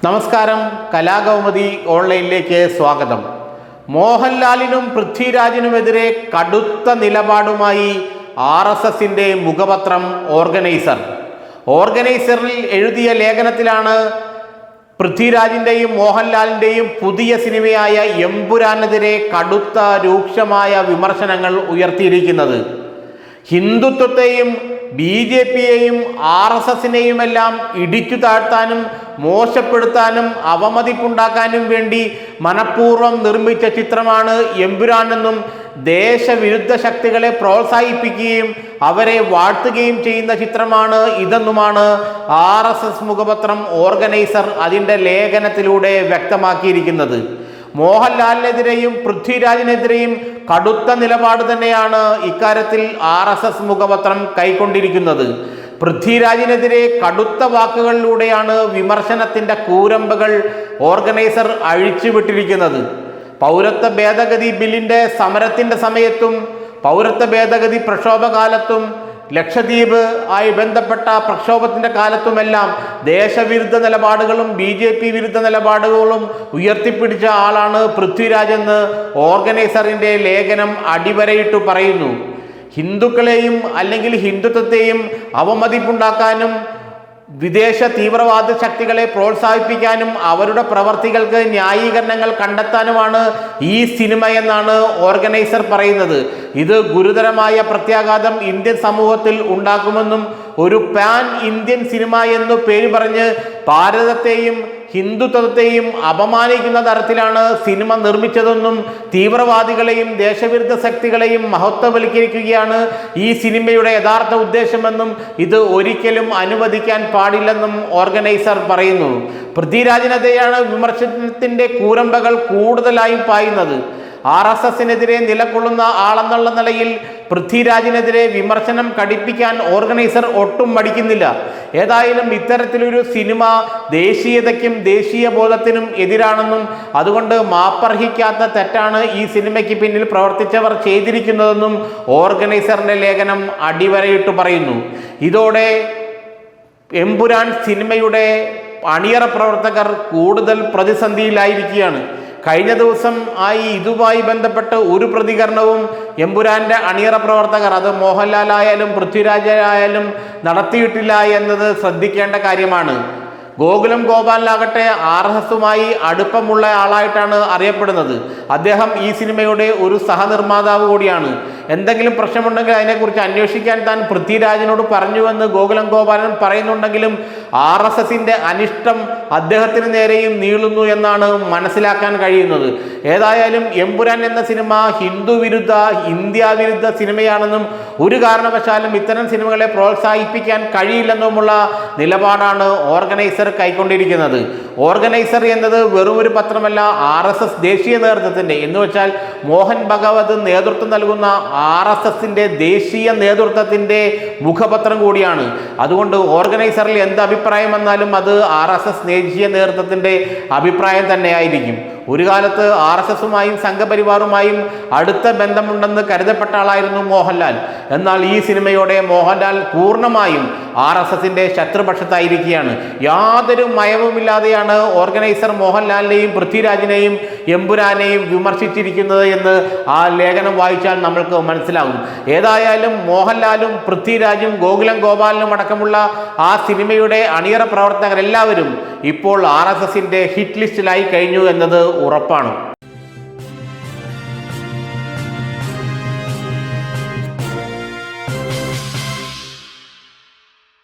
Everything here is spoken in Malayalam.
നമസ്കാരം, കലാകൗമുദി ഓൺലൈനിലേക്ക് സ്വാഗതം. മോഹൻലാലിനും പൃഥ്വിരാജിനുമെതിരെ കടുത്ത നിലപാടുമായി RSSന്റെ മുഖപത്രം ഓർഗനൈസറിൽ എഴുതിയ ലേഖനത്തിലാണ് പൃഥ്വിരാജിൻ്റെയും മോഹൻലാലിൻ്റെയും പുതിയ സിനിമയായ എമ്പുരാനെതിരെ കടുത്ത രൂക്ഷമായ വിമർശനങ്ങൾ ഉയർത്തിയിരിക്കുന്നത്. ഹിന്ദുത്വത്തെയും BJPയെയും RSSനെയുമെല്ലാം ഇടിച്ചു താഴ്ത്താനും മോശപ്പെടുത്താനും അവമതിപ്പുണ്ടാക്കാനും വേണ്ടി മനഃപൂർവ്വം നിർമ്മിച്ച ചിത്രമാണ് എമ്പുരാനെന്നും ദേശവിരുദ്ധ ശക്തികളെ പ്രോത്സാഹിപ്പിക്കുകയും അവരെ വാഴ്ത്തുകയും ചെയ്യുന്ന ചിത്രമാണ് ഇതെന്നുമാണ് RSS മുഖപത്രം ഓർഗനൈസർ അതിൻ്റെ ലേഖനത്തിലൂടെ വ്യക്തമാക്കിയിരിക്കുന്നത്. മോഹൻലാലിനെതിരെയും പൃഥ്വിരാജിനെതിരെയും കടുത്ത നിലപാട് തന്നെയാണ് ഇക്കാര്യത്തിൽ RSS മുഖപത്രം കൈക്കൊണ്ടിരിക്കുന്നത്. പൃഥ്വിരാജിനെതിരെ കടുത്ത വാക്കുകളിലൂടെയാണ് വിമർശനത്തിൻ്റെ കൂരമ്പകൾ ഓർഗനൈസർ അഴിച്ചുവിട്ടിരിക്കുന്നത്. പൗരത്വ ഭേദഗതി ബില്ലിൻ്റെ സമരത്തിൻ്റെ സമയത്തും പൗരത്വ ഭേദഗതി പ്രക്ഷോഭകാലത്തും ലക്ഷദ്വീപ് ആയി ബന്ധപ്പെട്ട പ്രക്ഷോഭത്തിൻ്റെ കാലത്തുമെല്ലാം ദേശവിരുദ്ധ നിലപാടുകളും BJP വിരുദ്ധ നിലപാടുകളും ഉയർത്തിപ്പിടിച്ച ആളാണ് പൃഥ്വിരാജ് എന്ന് ഓർഗനൈസറിൻ്റെ ലേഖനം അടിവരയിട്ടു പറയുന്നു. ഹിന്ദുക്കളെയും അല്ലെങ്കിൽ ഹിന്ദുത്വത്തെയും അവമതിപ്പുണ്ടാക്കാനും വിദേശ തീവ്രവാദ ശക്തികളെ പ്രോത്സാഹിപ്പിക്കാനും അവരുടെ പ്രവർത്തികൾക്ക് ന്യായീകരണങ്ങൾ കണ്ടെത്താനുമാണ് ഈ സിനിമ എന്നാണ് ഓർഗനൈസർ പറയുന്നത്. ഇത് ഗുരുതരമായ പ്രത്യാഘാതം ഇന്ത്യൻ സമൂഹത്തിൽ ഉണ്ടാക്കുമെന്നും ഒരു പാൻ ഇന്ത്യൻ സിനിമ എന്നു പേര് പറഞ്ഞ് ഭാരതത്തെയും ഹിന്ദുത്വത്തെയും അപമാനിക്കുന്ന തരത്തിലാണ് സിനിമ നിർമ്മിച്ചതെന്നും തീവ്രവാദികളെയും ദേശവിരുദ്ധ ശക്തികളെയും മഹത്വവൽക്കരിക്കുകയാണ് ഈ സിനിമയുടെ യഥാർത്ഥ ഉദ്ദേശമെന്നും ഇത് ഒരിക്കലും അനുവദിക്കാൻ പാടില്ലെന്നും ഓർഗനൈസർ പറയുന്നു. പൃഥ്വിരാജിനെതിരെയാണ് വിമർശനത്തിൻ്റെ കൂരമ്പകൾ കൂടുതലായും പായുന്നത്. RSSനെതിരെ നിലകൊള്ളുന്ന ആളെന്നുള്ള നിലയിൽ പൃഥ്വിരാജിനെതിരെ വിമർശനം കടിപ്പിക്കാൻ ഓർഗനൈസർ ഒട്ടും മടിക്കുന്നില്ല. ഏതായാലും ഇത്തരത്തിലൊരു സിനിമ ദേശീയതയ്ക്കും ദേശീയ ബോധത്തിനും എതിരാണെന്നും അതുകൊണ്ട് മാപ്പർഹിക്കാത്ത തെറ്റാണ് ഈ സിനിമയ്ക്ക് പിന്നിൽ പ്രവർത്തിച്ചവർ ചെയ്തിരിക്കുന്നതെന്നും ഓർഗനൈസറിൻ്റെ ലേഖനം അടിവരയിട്ട് പറയുന്നു. ഇതോടെ എമ്പുരാൻ സിനിമയുടെ അണിയറ പ്രവർത്തകർ കൂടുതൽ പ്രതിസന്ധിയിലായിരിക്കുകയാണ്. കഴിഞ്ഞ ദിവസം ഇതുമായി ബന്ധപ്പെട്ട് ഒരു പ്രതികരണവും എമ്പുരാൻ്റെ അണിയറ പ്രവർത്തകർ, അത് മോഹൻലാലായാലും പൃഥ്വിരാജായാലും നടത്തിയിട്ടില്ല എന്നത് ശ്രദ്ധിക്കേണ്ട കാര്യമാണ്. ഗോകുലം ഗോപാലനാകട്ടെ RSSുമായി അടുപ്പമുള്ള ആളായിട്ടാണ് അറിയപ്പെടുന്നത്. അദ്ദേഹം ഈ സിനിമയുടെ ഒരു സഹനിർമ്മാതാവ് കൂടിയാണ്. എന്തെങ്കിലും പ്രശ്നമുണ്ടെങ്കിൽ അതിനെക്കുറിച്ച് അന്വേഷിക്കാൻ താൻ പൃഥ്വിരാജിനോട് പറഞ്ഞുവെന്ന് ഗോകുലം ഗോപാലൻ പറയുന്നുണ്ടെങ്കിലും RSSന്റെ അനിഷ്ടം അദ്ദേഹത്തിന് നേരെയും നീളുന്നു എന്നാണ് മനസ്സിലാക്കാൻ കഴിയുന്നത്. ഏതായാലും എമ്പുരാൻ എന്ന സിനിമ ഹിന്ദു വിരുദ്ധ ഇന്ത്യ വിരുദ്ധ സിനിമയാണെന്നും ഒരു കാരണവശാലും ഇത്തരം സിനിമകളെ പ്രോത്സാഹിപ്പിക്കാൻ കഴിയില്ലെന്നുമുള്ള നിലപാടാണ് ഓർഗനൈസർ കൈക്കൊണ്ടിരിക്കുന്നത്. ഓർഗനൈസർ എന്നത് വെറും ഒരു പത്രമല്ല, RSS ദേശീയ നേതൃത്വത്തിൻ്റെ എന്ന് വെച്ചാൽ മോഹൻ ഭഗവത് നേതൃത്വം നൽകുന്ന RSSന്റെ ദേശീയ നേതൃത്വത്തിൻ്റെ മുഖപത്രം കൂടിയാണ്. അതുകൊണ്ട് ഓർഗനൈസറിൽ എന്ത് അഭിപ്രായം വന്നാലും അത് RSS ദേശീയ നേതൃത്വത്തിൻ്റെ അഭിപ്രായം തന്നെയായിരിക്കും. ഒരു കാലത്ത് RSSുമായും സംഘപരിവാറുമായും അടുത്ത ബന്ധമുണ്ടെന്ന് കരുതപ്പെട്ട ആളായിരുന്നു മോഹൻലാൽ. എന്നാൽ ഈ സിനിമയോടെ മോഹൻലാൽ പൂർണ്ണമായും RSSന്റെ ശത്രുപക്ഷത്തായിരിക്കുകയാണ്. യാതൊരു മയവുമില്ലാതെയാണ് ഓർഗനൈസർ മോഹൻലാലിനെയും പൃഥ്വിരാജിനെയും എമ്പുരാനെയും വിമർശിച്ചിരിക്കുന്നത് എന്ന് ആ ലേഖനം വായിച്ചാൽ നമ്മൾക്ക് മനസ്സിലാകും. ഏതായാലും മോഹൻലാലും പൃഥ്വിരാജും ഗോകുലം ഗോപാലനും അടക്കമുള്ള ആ സിനിമയുടെ അണിയറ പ്രവർത്തകരെല്ലാവരും ഇപ്പോൾ RSSന്റെ ഹിറ്റ് ലിസ്റ്റിലായി കഴിഞ്ഞു എന്നത് ഉറപ്പാണ്.